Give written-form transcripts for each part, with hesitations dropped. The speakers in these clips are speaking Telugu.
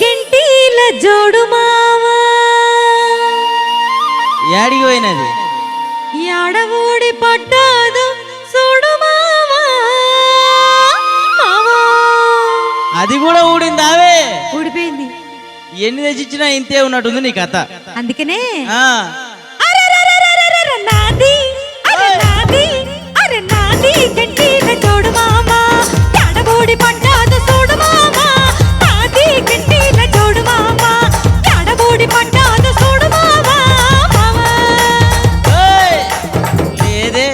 గంటీల జోడు మావా యాడికి పోయినది యాడవూడి పడ్డాదు చూడు మావా మావా అది కూడా ఊడిందావే ఊడిపోయింది ఎన్ని తెచ్చిచ్చినా ఇంతే ఉన్నట్టుంది నీ కథ అందుకనే ఆ నాది అరే నాది గంటీల జోడు మావా యాడవూడి పడ్డాదు చూడు మావా నాది గంటీల జోడు మావా యాడవూడి పడ్డాదు చూడు మావా లేదే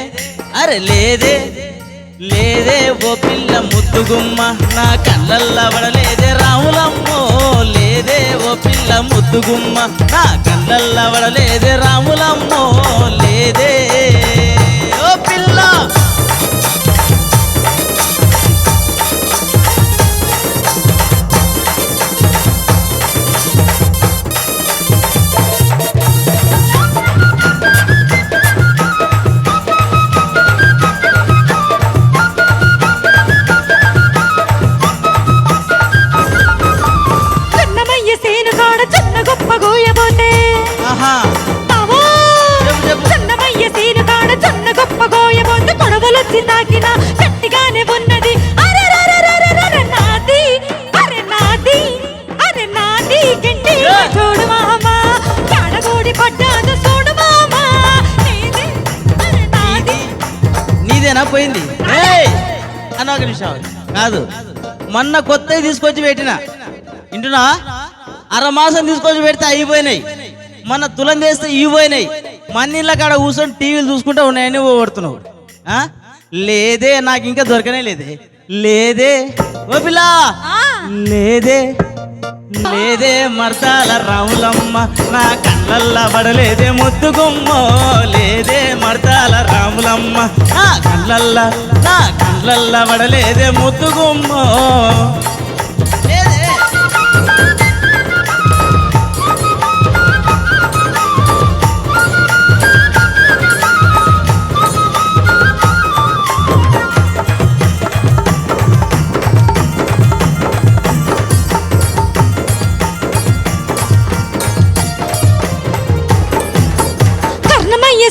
అరే లేదే లేదే ఓ పిల్ల ముద్దుగుమ్మ నా కళ్ళల్ల పడలేదే రాములమ్మో లేదే ఓ పిల్ల ముద్దుగుమ్మ నా కళ్ళల్ల పడలేదే రాములమ్మో లేదే ఓ పిల్ల తాకిన గట్టిగానే ఉన్నది అరే నాది గంటీల జోడు మామా యాడగూడి పడ్డాదు చూడు మామా నీదేనా పోయింది అన్న ఒక నిమిషం కాదు మొన్న కొత్తవి తీసుకొచ్చి పెట్టిన ఇంటున్నా అరమాసం తీసుకొచ్చి పెడితే అయిపోయినాయి మొన్న తులం చేస్తే ఇవి పోయినాయి మన్నిళ్ళ కాడ కూర్చొని టీవీలు చూసుకుంటూ ఉన్నాయని పోగొడుతున్నావు లేదే నాకు ఇంకా దొరకనే లేదే లేదే ఓ పిల్ల లేదే లేదే మర్దాల రాములమ్మ నా కళ్ళల్ల పడలేదే ముద్దుగుమ్మ లేదే మర్దాల రాములమ్మ నా కళ్ళల్ల పడలేదే ముద్దుగుమ్మ లేదే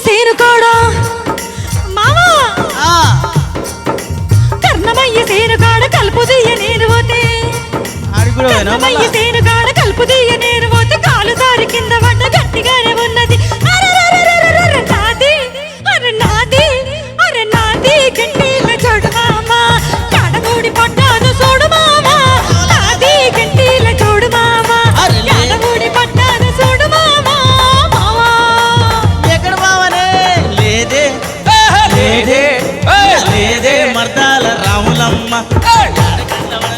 సేను కాడా మావా కర్ణమయ్య సేను కాడ కలుపుదీయ నేను పోతే కర్ణమయ్య సేను కాడ కలుపుదీయ నేను పోతే కాలు దారి కింద పడ్డ గట్టిగానే ఉన్నది అరే నాది గంటీల జోడు మామా యాడగూడి పడ్డాదు చూడు మామా నాది గంటీల జోడు మామా యాడగూడి పడ్డాదు చూడు మామా లేదే మర్దాల రాములమ్మ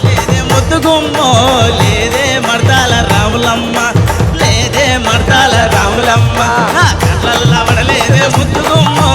లేదే ముద్దుగుమ్మో లేదే మర్దాల రాములమ్మ లేదే మర్దాల రాములమ్మ నా కళ్ళల్ల పడలేదే ముద్దుగుమ్మో